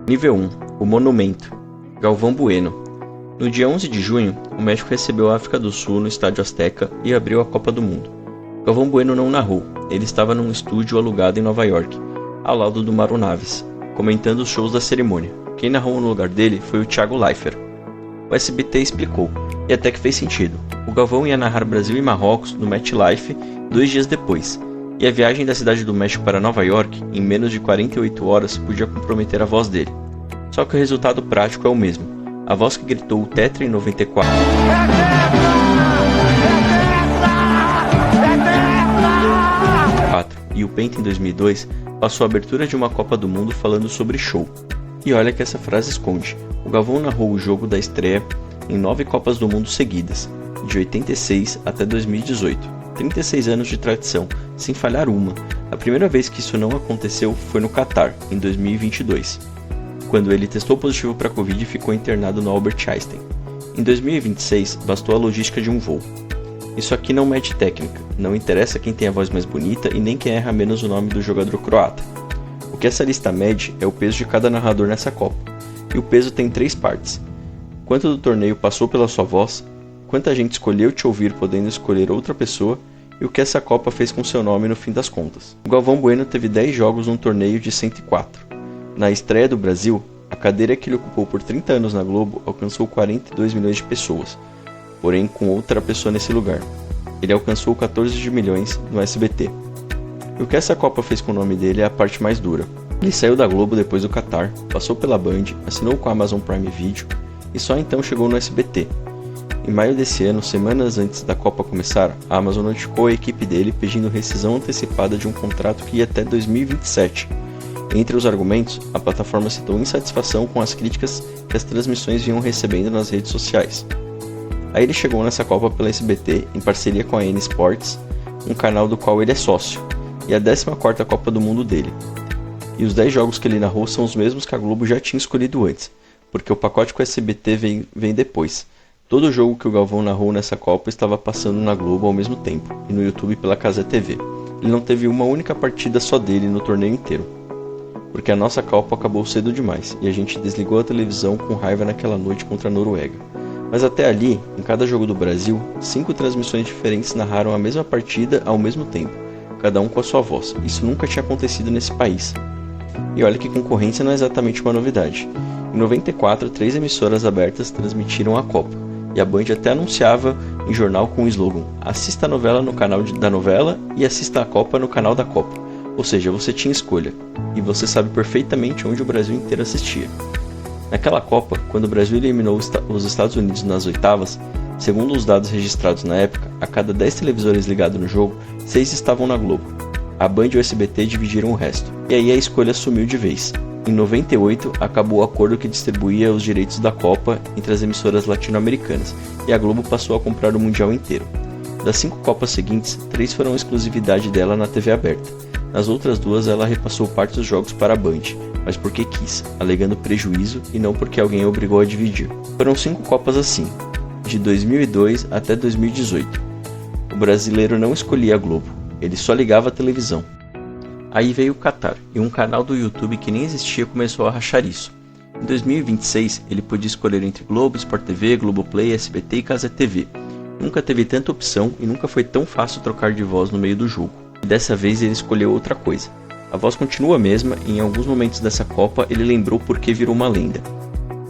Nível 1. O Monumento. Galvão Bueno. No dia 11 de junho, o México recebeu a África do Sul no Estádio Azteca e abriu a Copa do Mundo. Galvão Bueno não narrou, ele estava num estúdio alugado em Nova York, ao lado do Mauro Naves, comentando os shows da cerimônia. Quem narrou no lugar dele foi o Thiago Leifert. O SBT explicou, e até que fez sentido. O Galvão ia narrar Brasil e Marrocos no MetLife 2 dias depois, e a viagem da cidade do México para Nova York, em menos de 48 horas, podia comprometer a voz dele. Só que o resultado prático é o mesmo. A voz que gritou o Tetra em 94 e o Penta em 2002 passou a abertura de uma Copa do Mundo falando sobre show. E olha que essa frase esconde. O Galvão narrou o jogo da estreia em 9 Copas do Mundo seguidas, de 86 até 2018. 36 anos de tradição, sem falhar uma. A primeira vez que isso não aconteceu foi no Catar, em 2022, quando ele testou positivo para Covid e ficou internado no Albert Einstein. Em 2026, bastou a logística de um voo. Isso aqui não mede técnica, não interessa quem tem a voz mais bonita e nem quem erra menos o nome do jogador croata. O que essa lista mede é o peso de cada narrador nessa Copa, e o peso tem 3 partes. Quanto do torneio passou pela sua voz, quanta gente escolheu te ouvir podendo escolher outra pessoa, e o que essa Copa fez com seu nome no fim das contas. O Galvão Bueno teve 10 jogos num torneio de 104. Na estreia do Brasil, a cadeira que ele ocupou por 30 anos na Globo alcançou 42 milhões de pessoas, porém com outra pessoa nesse lugar. Ele alcançou 14 milhões no SBT. E o que essa Copa fez com o nome dele é a parte mais dura. Ele saiu da Globo depois do Catar, passou pela Band, assinou com a Amazon Prime Video e só então chegou no SBT. Em maio desse ano, semanas antes da Copa começar, a Amazon notificou a equipe dele pedindo rescisão antecipada de um contrato que ia até 2027. Entre os argumentos, a plataforma citou insatisfação com as críticas que as transmissões vinham recebendo nas redes sociais. Aí ele chegou nessa Copa pela SBT em parceria com a N Sports, um canal do qual ele é sócio, e a 14ª Copa do Mundo dele. E os 10 jogos que ele narrou são os mesmos que a Globo já tinha escolhido antes, porque o pacote com a SBT vem depois. Todo jogo que o Galvão narrou nessa Copa estava passando na Globo ao mesmo tempo, e no YouTube pela Cazé TV. Ele não teve uma única partida só dele no torneio inteiro, porque a nossa Copa acabou cedo demais, e a gente desligou a televisão com raiva naquela noite contra a Noruega. Mas até ali, em cada jogo do Brasil, 5 transmissões diferentes narraram a mesma partida ao mesmo tempo, cada um com a sua voz. Isso nunca tinha acontecido nesse país. E olha que concorrência não é exatamente uma novidade. Em 94, 3 emissoras abertas transmitiram a Copa, e a Band até anunciava em jornal com o slogan: assista a novela no canal da novela e assista a Copa no canal da Copa. Ou seja, você tinha escolha, e você sabe perfeitamente onde o Brasil inteiro assistia. Naquela Copa, quando o Brasil eliminou os Estados Unidos nas oitavas, segundo os dados registrados na época, a cada 10 televisores ligados no jogo, 6 estavam na Globo. A Band e o SBT dividiram o resto, e aí a escolha sumiu de vez. Em 98, acabou o acordo que distribuía os direitos da Copa entre as emissoras latino-americanas, e a Globo passou a comprar o Mundial inteiro. Das 5 Copas seguintes, 3 foram exclusividade dela na TV aberta. Nas outras 2, ela repassou parte dos jogos para a Band, mas porque quis, alegando prejuízo e não porque alguém a obrigou a dividir. Foram 5 Copas assim, de 2002 até 2018. O brasileiro não escolhia a Globo, ele só ligava a televisão. Aí veio o Catar, e um canal do YouTube que nem existia começou a rachar isso. Em 2026, ele podia escolher entre Globo, Sport TV, Globoplay, SBT e Cazé TV. Nunca teve tanta opção e nunca foi tão fácil trocar de voz no meio do jogo. E dessa vez ele escolheu outra coisa. A voz continua a mesma e em alguns momentos dessa Copa ele lembrou porque virou uma lenda.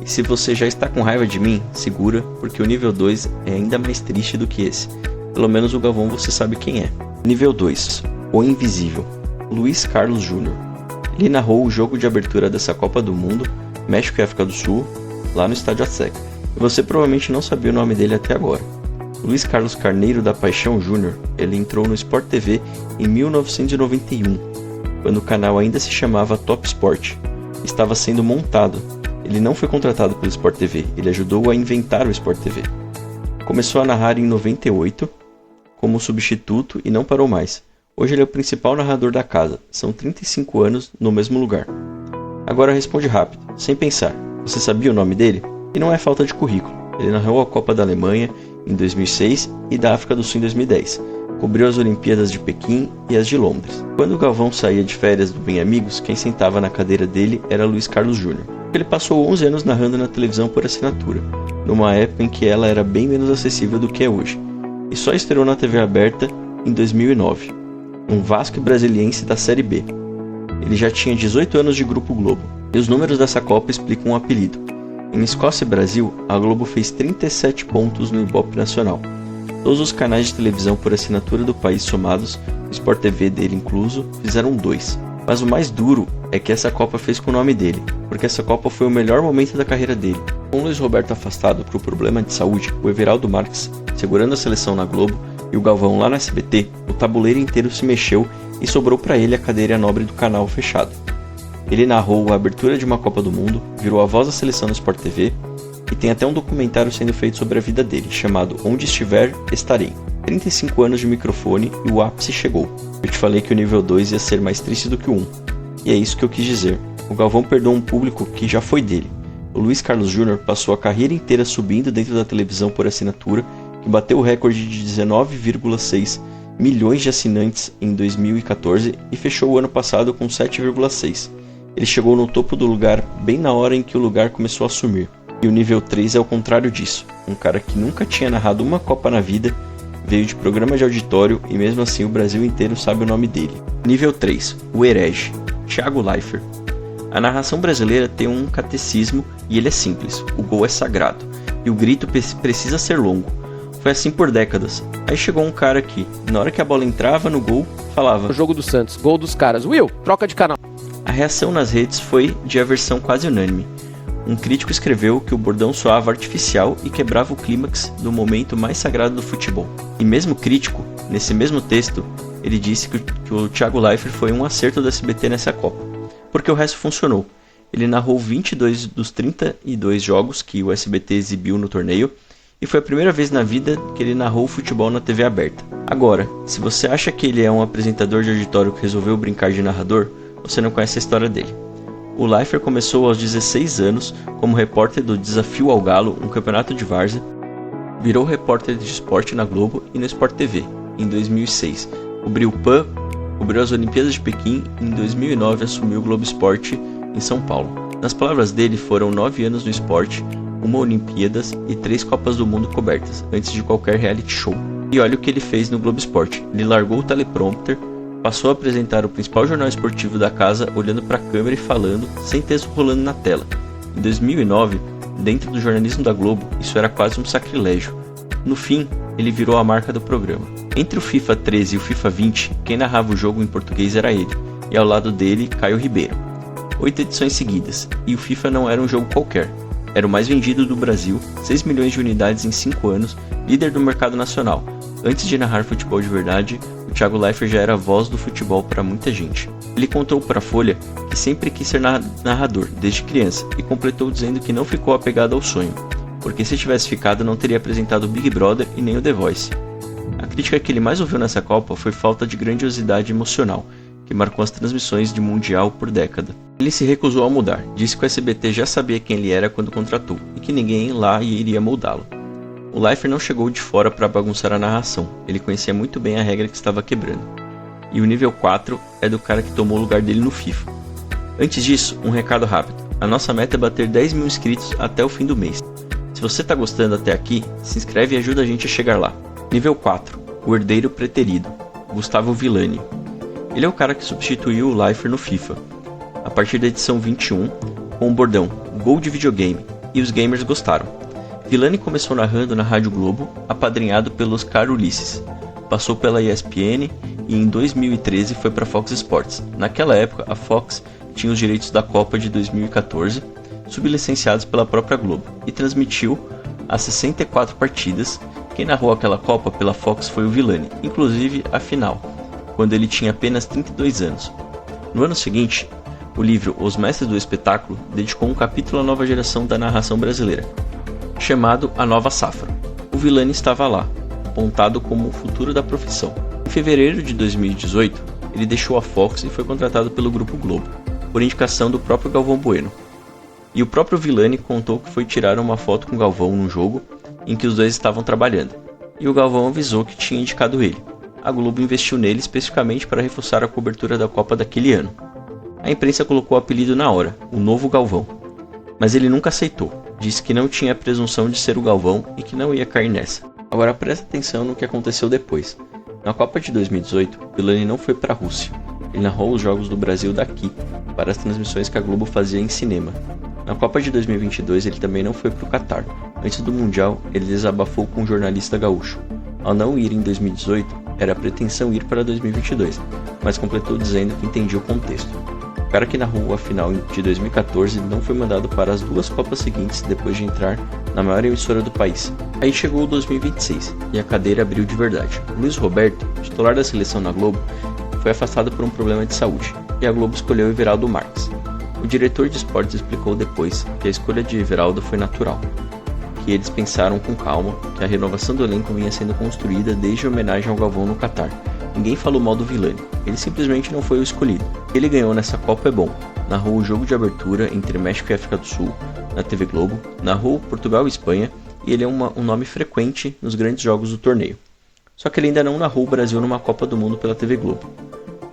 E se você já está com raiva de mim, segura, porque o nível 2 é ainda mais triste do que esse. Pelo menos o Galvão você sabe quem é. Nível 2. O Invisível. Luiz Carlos Júnior. Ele narrou o jogo de abertura dessa Copa do Mundo, México e África do Sul, lá no Estádio Azteca. E você provavelmente não sabia o nome dele até agora. Luiz Carlos Carneiro da Paixão Júnior, ele entrou no Sport TV em 1991, quando o canal ainda se chamava Top Sport. Estava sendo montado. Ele não foi contratado pelo Sport TV, ele ajudou a inventar o Sport TV. Começou a narrar em 98, como substituto e não parou mais. Hoje ele é o principal narrador da casa, são 35 anos no mesmo lugar. Agora responde rápido, sem pensar. Você sabia o nome dele? E não é falta de currículo. Ele narrou a Copa da Alemanha em 2006 e da África do Sul em 2010. Cobriu as Olimpíadas de Pequim e as de Londres. Quando o Galvão saía de férias do Bem Amigos, quem sentava na cadeira dele era Luiz Carlos Júnior. Ele passou 11 anos narrando na televisão por assinatura, numa época em que ela era bem menos acessível do que é hoje, e só estreou na TV aberta em 2009, um Vasco Brasiliense da Série B. Ele já tinha 18 anos de Grupo Globo, e os números dessa Copa explicam o apelido. Em Escócia e Brasil, a Globo fez 37 pontos no Ibope Nacional. Todos os canais de televisão por assinatura do país somados, o Sport TV dele incluso, fizeram 2. Mas o mais duro é que essa Copa fez com o nome dele, porque essa Copa foi o melhor momento da carreira dele. Com o Luiz Roberto afastado por problema de saúde, o Everaldo Marques segurando a seleção na Globo e o Galvão lá na SBT, o tabuleiro inteiro se mexeu e sobrou para ele a cadeira nobre do canal fechado. Ele narrou a abertura de uma Copa do Mundo, virou a voz da seleção no Sport TV e tem até um documentário sendo feito sobre a vida dele, chamado Onde Estiver, Estarei. 35 anos de microfone e o ápice chegou. Eu te falei que o nível 2 ia ser mais triste do que o 1. E é isso que eu quis dizer. O Galvão perdeu um público que já foi dele. O Luiz Carlos Júnior passou a carreira inteira subindo dentro da televisão por assinatura, que bateu o recorde de 19,6 milhões de assinantes em 2014 e fechou o ano passado com 7,6. Ele chegou no topo do lugar bem na hora em que o lugar começou a sumir. E o nível 3 é o contrário disso. Um cara que nunca tinha narrado uma Copa na vida, veio de programa de auditório e mesmo assim o Brasil inteiro sabe o nome dele. Nível 3, o herege, Thiago Leifert. A narração brasileira tem um catecismo e ele é simples, o gol é sagrado, e o grito precisa ser longo. Foi assim por décadas. Aí chegou um cara que, na hora que a bola entrava no gol, falava: O jogo do Santos, gol dos caras. Will, troca de canal. A reação nas redes foi de aversão quase unânime. Um crítico escreveu que o bordão soava artificial e quebrava o clímax do momento mais sagrado do futebol. E mesmo crítico, nesse mesmo texto, ele disse que o Thiago Leifert foi um acerto do SBT nessa Copa, porque o resto funcionou. Ele narrou 22 dos 32 jogos que o SBT exibiu no torneio, e foi a primeira vez na vida que ele narrou o futebol na TV aberta. Agora, se você acha que ele é um apresentador de auditório que resolveu brincar de narrador, você não conhece a história dele. O Leifert começou aos 16 anos como repórter do Desafio ao Galo, um campeonato de várzea, virou repórter de esporte na Globo e no Sport TV, em 2006. Cobriu o PAN, cobriu as Olimpíadas de Pequim e em 2009 assumiu o Globo Esporte em São Paulo. Nas palavras dele, foram 9 anos no esporte, 1 Olimpíadas e 3 Copas do Mundo cobertas, antes de qualquer reality show. E olha o que ele fez no Globo Esporte. Ele largou o teleprompter, passou a apresentar o principal jornal esportivo da casa olhando para a câmera e falando, sem texto rolando na tela. Em 2009, dentro do jornalismo da Globo, isso era quase um sacrilégio. No fim, ele virou a marca do programa. Entre o FIFA 13 e o FIFA 20, quem narrava o jogo em português era ele, e ao lado dele, Caio Ribeiro. 8 edições seguidas, e o FIFA não era um jogo qualquer. Era o mais vendido do Brasil, 6 milhões de unidades em 5 anos, líder do mercado nacional. Antes de narrar futebol de verdade, o Thiago Leifert já era a voz do futebol para muita gente. Ele contou para a Folha que sempre quis ser narrador, desde criança, e completou dizendo que não ficou apegado ao sonho, porque se tivesse ficado não teria apresentado o Big Brother e nem o The Voice. A crítica que ele mais ouviu nessa Copa foi falta de grandiosidade emocional, que marcou as transmissões de Mundial por década. Ele se recusou a mudar, disse que o SBT já sabia quem ele era quando contratou, e que ninguém lá iria moldá-lo. O Leifert não chegou de fora para bagunçar a narração, ele conhecia muito bem a regra que estava quebrando. E o nível 4 é do cara que tomou o lugar dele no FIFA. Antes disso, um recado rápido. A nossa meta é bater 10 mil inscritos até o fim do mês. Se você está gostando até aqui, se inscreve e ajuda a gente a chegar lá. Nível 4, o herdeiro preterido, Gustavo Villani. Ele é o cara que substituiu o Leifert no FIFA, a partir da edição 21, com o bordão Gol de videogame, e os gamers gostaram. Villani começou narrando na Rádio Globo, apadrinhado pelo Oscar Ulisses. Passou pela ESPN e em 2013 foi para a Fox Sports. Naquela época, a Fox tinha os direitos da Copa de 2014, sublicenciados pela própria Globo, e transmitiu as 64 partidas. Quem narrou aquela Copa pela Fox foi o Villani, inclusive a final, quando ele tinha apenas 32 anos. No ano seguinte, o livro Os Mestres do Espetáculo dedicou um capítulo à nova geração da narração brasileira, chamado A Nova Safra. O Villani estava lá, apontado como o futuro da profissão. Em fevereiro de 2018, ele deixou a Fox e foi contratado pelo Grupo Globo, por indicação do próprio Galvão Bueno. E o próprio Villani contou que foi tirar uma foto com o Galvão num jogo em que os dois estavam trabalhando, e o Galvão avisou que tinha indicado ele. A Globo investiu nele especificamente para reforçar a cobertura da Copa daquele ano. A imprensa colocou o apelido na hora, o Novo Galvão. Mas ele nunca aceitou, disse que não tinha a presunção de ser o Galvão e que não ia cair nessa. Agora presta atenção no que aconteceu depois. Na Copa de 2018, Villani não foi para a Rússia. Ele narrou os jogos do Brasil daqui, para as transmissões que a Globo fazia em cinema. Na Copa de 2022 ele também não foi para o Catar. Antes do Mundial, ele desabafou com um jornalista gaúcho. Ao não ir em 2018, era a pretensão ir para 2022, mas completou dizendo que entendia o contexto. O cara que narrou a final de 2014 não foi mandado para as 2 Copas seguintes depois de entrar na maior emissora do país. Aí chegou o 2026 e a cadeira abriu de verdade. Luiz Roberto, titular da seleção na Globo, foi afastado por um problema de saúde e a Globo escolheu Everaldo Marques. O diretor de esportes explicou depois que a escolha de Everaldo foi natural, que eles pensaram com calma que a renovação do elenco vinha sendo construída desde a homenagem ao Galvão no Catar. Ninguém falou mal do Villani, ele simplesmente não foi o escolhido. Ele ganhou nessa Copa é bom, narrou o jogo de abertura entre México e África do Sul na TV Globo, narrou Portugal e Espanha e ele é um nome frequente nos grandes jogos do torneio. Só que ele ainda não narrou o Brasil numa Copa do Mundo pela TV Globo.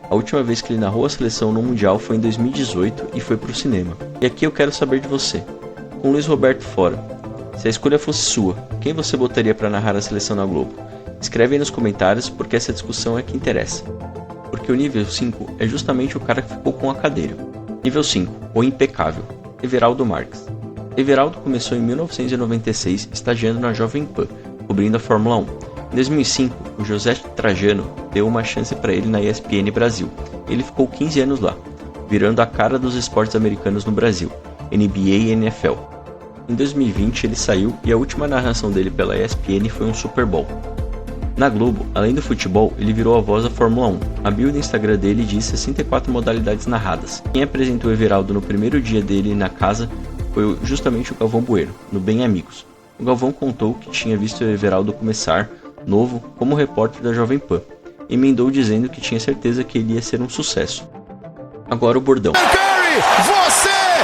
A última vez que ele narrou a seleção no Mundial foi em 2018 e foi para o cinema. E aqui eu quero saber de você. Com Luiz Roberto fora, se a escolha fosse sua, quem você botaria para narrar a seleção na Globo? Escreve aí nos comentários porque essa discussão é que interessa. Porque o nível 5 é justamente o cara que ficou com a cadeira. Nível 5, o impecável, Everaldo Marques. Everaldo começou em 1996 estagiando na Jovem Pan, cobrindo a Fórmula 1. Em 2005, o José Trajano deu uma chance para ele na ESPN Brasil. Ele ficou 15 anos lá, virando a cara dos esportes americanos no Brasil, NBA e NFL. Em 2020 ele saiu e a última narração dele pela ESPN foi um Super Bowl. Na Globo, além do futebol, ele virou a voz da Fórmula 1. A bio do Instagram dele diz 64 modalidades narradas. Quem apresentou o Everaldo no primeiro dia dele na casa foi justamente o Galvão Bueno, no Bem Amigos. O Galvão contou que tinha visto o Everaldo começar, novo, como repórter da Jovem Pan. Emendou dizendo que tinha certeza que ele ia ser um sucesso. Agora o bordão. Você é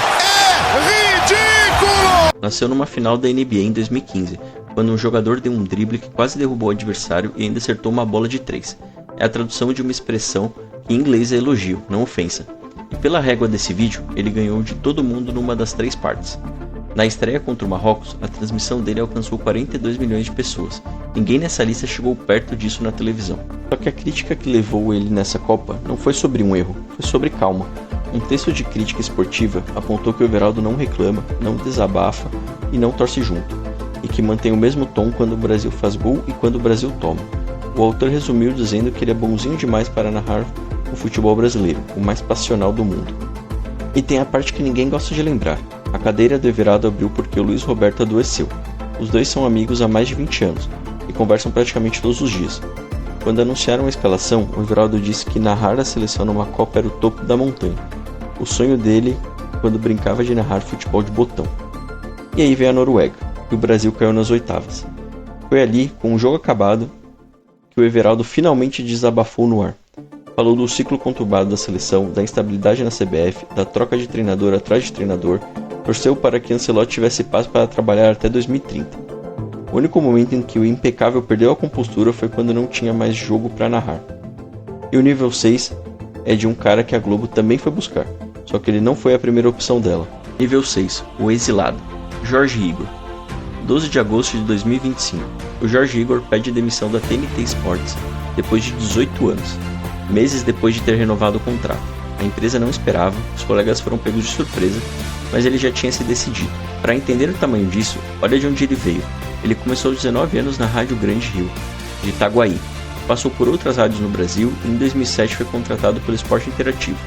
ridículo! Nasceu numa final da NBA em 2015, quando um jogador deu um drible que quase derrubou o adversário e ainda acertou uma bola de 3. É a tradução de uma expressão que em inglês é elogio, não ofensa. E pela régua desse vídeo, ele ganhou de todo mundo numa das 3 partes. Na estreia contra o Marrocos, a transmissão dele alcançou 42 milhões de pessoas. Ninguém nessa lista chegou perto disso na televisão. Só que a crítica que levou ele nessa Copa não foi sobre um erro, foi sobre calma. Um texto de crítica esportiva apontou que o Everaldo não reclama, não desabafa e não torce junto, e que mantém o mesmo tom quando o Brasil faz gol e quando o Brasil toma. O autor resumiu dizendo que ele é bonzinho demais para narrar o futebol brasileiro, o mais passional do mundo. E tem a parte que ninguém gosta de lembrar. A cadeira do Everaldo abriu porque o Luiz Roberto adoeceu. Os dois são amigos há mais de 20 anos e conversam praticamente todos os dias. Quando anunciaram a escalação, o Everaldo disse que narrar a seleção numa Copa era o topo da montanha. O sonho dele quando brincava de narrar futebol de botão. E aí veio a Noruega, e o Brasil caiu nas oitavas. Foi ali, com o jogo acabado, que o Everaldo finalmente desabafou no ar. Falou do ciclo conturbado da seleção, da instabilidade na CBF, da troca de treinador atrás de treinador, torceu para que Ancelotti tivesse paz para trabalhar até 2030. O único momento em que o impecável perdeu a compostura foi quando não tinha mais jogo para narrar. E o nível 6 é de um cara que a Globo também foi buscar, só que ele não foi a primeira opção dela. Nível 6, o exilado, Jorge Igor. 12 de agosto de 2025, o Jorge Igor pede demissão da TNT Sports depois de 18 anos, meses depois de ter renovado o contrato. A empresa não esperava, os colegas foram pegos de surpresa, mas ele já tinha se decidido. Para entender o tamanho disso, olha de onde ele veio. Ele começou aos 19 anos na Rádio Grande Rio, de Itaguaí. Passou por outras rádios no Brasil e em 2007 foi contratado pelo Esporte Interativo.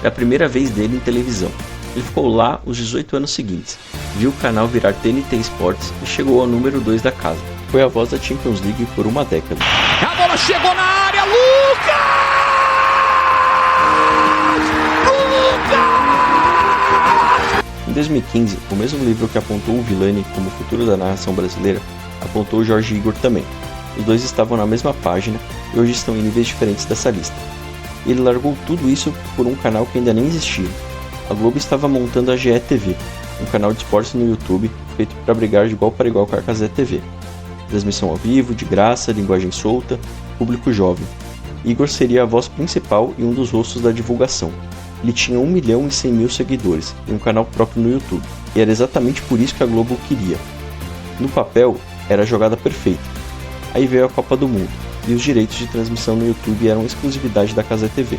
É a primeira vez dele em televisão. Ele ficou lá os 18 anos seguintes, viu o canal virar TNT Sports e chegou ao número 2 da casa. Foi a voz da Champions League por uma década. A bola chegou na área, Lucas! Em 2015, o mesmo livro que apontou o Villani como futuro da narração brasileira, apontou o Jorge Igor também. Os dois estavam na mesma página e hoje estão em níveis diferentes dessa lista. Ele largou tudo isso por um canal que ainda nem existia. A Globo estava montando a GE TV, um canal de esportes no YouTube feito para brigar de igual para igual com a Cazé TV. Transmissão ao vivo, de graça, linguagem solta, público jovem. Igor seria a voz principal e um dos rostos da divulgação. Ele tinha 1.100.000 seguidores e um canal próprio no YouTube, e era exatamente por isso que a Globo o queria. No papel, era a jogada perfeita. Aí veio a Copa do Mundo, e os direitos de transmissão no YouTube eram exclusividade da Cazé TV.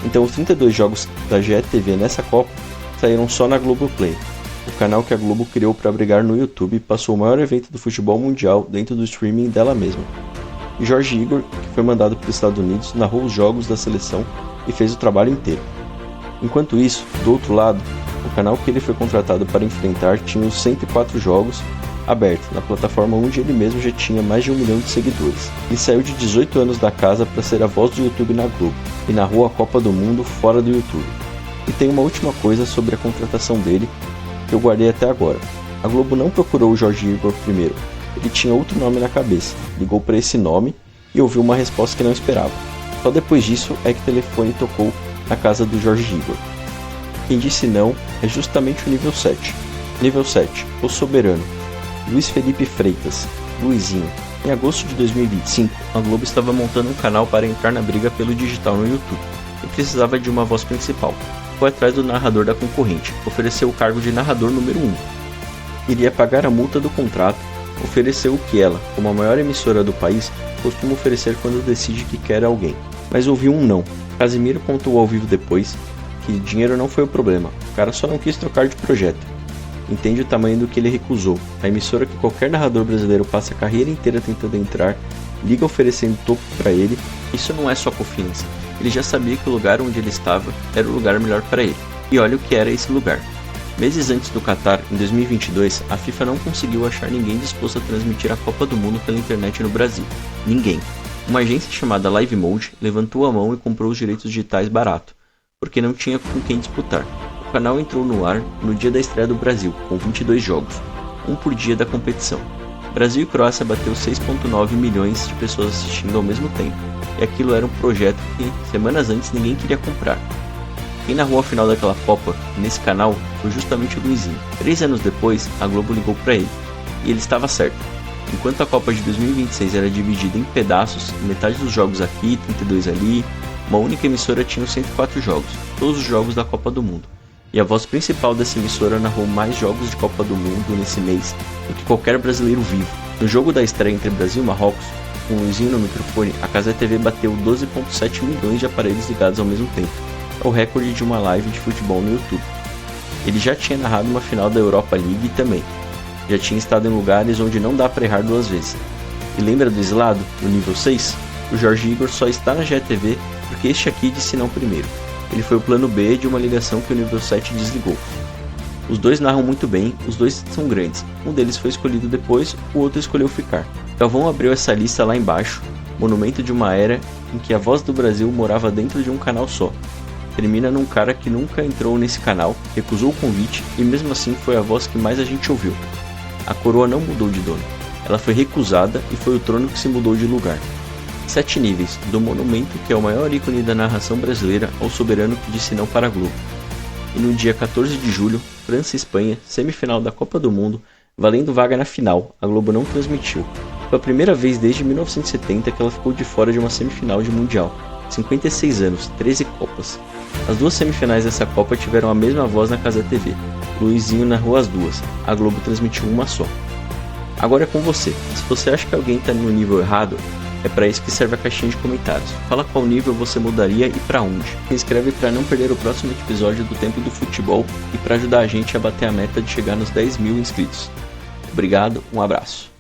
Então os 32 jogos da GE.TV nessa Copa saíram só na Globoplay, o canal que a Globo criou para abrigar no YouTube e passou o maior evento do futebol mundial dentro do streaming dela mesma. E Jorge Igor, que foi mandado para os Estados Unidos, narrou os jogos da seleção e fez o trabalho inteiro. Enquanto isso, do outro lado, o canal que ele foi contratado para enfrentar tinha os 104 jogos abertos na plataforma onde ele mesmo já tinha mais de 1 milhão de seguidores. Ele saiu de 18 anos da casa para ser a voz do YouTube na Globo e narrou a Copa do Mundo fora do YouTube. E tem uma última coisa sobre a contratação dele que eu guardei até agora. A Globo não procurou o Jorge Igor primeiro, ele tinha outro nome na cabeça, ligou para esse nome e ouviu uma resposta que não esperava. Só depois disso é que o telefone tocou na casa do Jorge Igor. Quem disse não é justamente o nível 7. Nível 7, o soberano, Luiz Felipe Freitas, Luizinho. Em agosto de 2025, a Globo estava montando um canal para entrar na briga pelo digital no YouTube e precisava de uma voz principal. Foi atrás do narrador da concorrente, ofereceu o cargo de narrador número 1. Iria pagar a multa do contrato, ofereceu o que ela, como a maior emissora do país, costuma oferecer quando decide que quer alguém. Mas ouviu um não. Casimiro contou ao vivo depois que dinheiro não foi o problema, o cara só não quis trocar de projeto. Entende o tamanho do que ele recusou. A emissora que qualquer narrador brasileiro passa a carreira inteira tentando entrar, liga oferecendo topo para ele. Isso não é só confiança. Ele já sabia que o lugar onde ele estava era o lugar melhor para ele. E olha o que era esse lugar. Meses antes do Qatar, em 2022, a FIFA não conseguiu achar ninguém disposto a transmitir a Copa do Mundo pela internet no Brasil. Ninguém. Uma agência chamada Live Mode levantou a mão e comprou os direitos digitais barato, porque não tinha com quem disputar. O canal entrou no ar no dia da estreia do Brasil, com 22 jogos, um por dia da competição. Brasil e Croácia bateu 6,9 milhões de pessoas assistindo ao mesmo tempo, e aquilo era um projeto que, semanas antes, ninguém queria comprar. Quem narrou a final daquela Copa, nesse canal, foi justamente o Luizinho. 3 anos depois, a Globo ligou para ele, e ele estava certo. Enquanto a Copa de 2026 era dividida em pedaços, metade dos jogos aqui, 32 ali, uma única emissora tinha os 104 jogos, todos os jogos da Copa do Mundo. E a voz principal dessa emissora narrou mais jogos de Copa do Mundo nesse mês do que qualquer brasileiro vivo. No jogo da estreia entre Brasil e Marrocos, com o Luizinho no microfone, a Cazé TV bateu 12,7 milhões de aparelhos ligados ao mesmo tempo. É o recorde de uma live de futebol no YouTube. Ele já tinha narrado uma final da Europa League também. Já tinha estado em lugares onde não dá para errar 2 vezes. E lembra do Islado, no nível 6? O Jorge Igor só está na GE.TV porque este aqui disse não primeiro. Ele foi o plano B de uma ligação que o nível 7 desligou. Os dois narram muito bem, os dois são grandes. Um deles foi escolhido depois, o outro escolheu ficar. Galvão abriu essa lista lá embaixo, monumento de uma era em que a voz do Brasil morava dentro de um canal só. Termina num cara que nunca entrou nesse canal, recusou o convite e mesmo assim foi a voz que mais a gente ouviu. A coroa não mudou de dono, ela foi recusada e foi o trono que se mudou de lugar. 7 níveis, do monumento que é o maior ícone da narração brasileira ao soberano que disse não para a Globo. E no dia 14 de julho, França e Espanha, semifinal da Copa do Mundo, valendo vaga na final, a Globo não transmitiu. Foi a primeira vez desde 1970 que ela ficou de fora de uma semifinal de Mundial. 56 anos, 13 Copas. As 2 semifinais dessa Copa tiveram a mesma voz na Cazé TV. Luizinho narrou as 2, a Globo transmitiu uma só. Agora é com você. Se você acha que alguém está no nível errado, é para isso que serve a caixinha de comentários. Fala qual nível você mudaria e para onde. Se inscreve para não perder o próximo episódio do Tempo do Futebol e para ajudar a gente a bater a meta de chegar nos 10 mil inscritos. Obrigado, um abraço.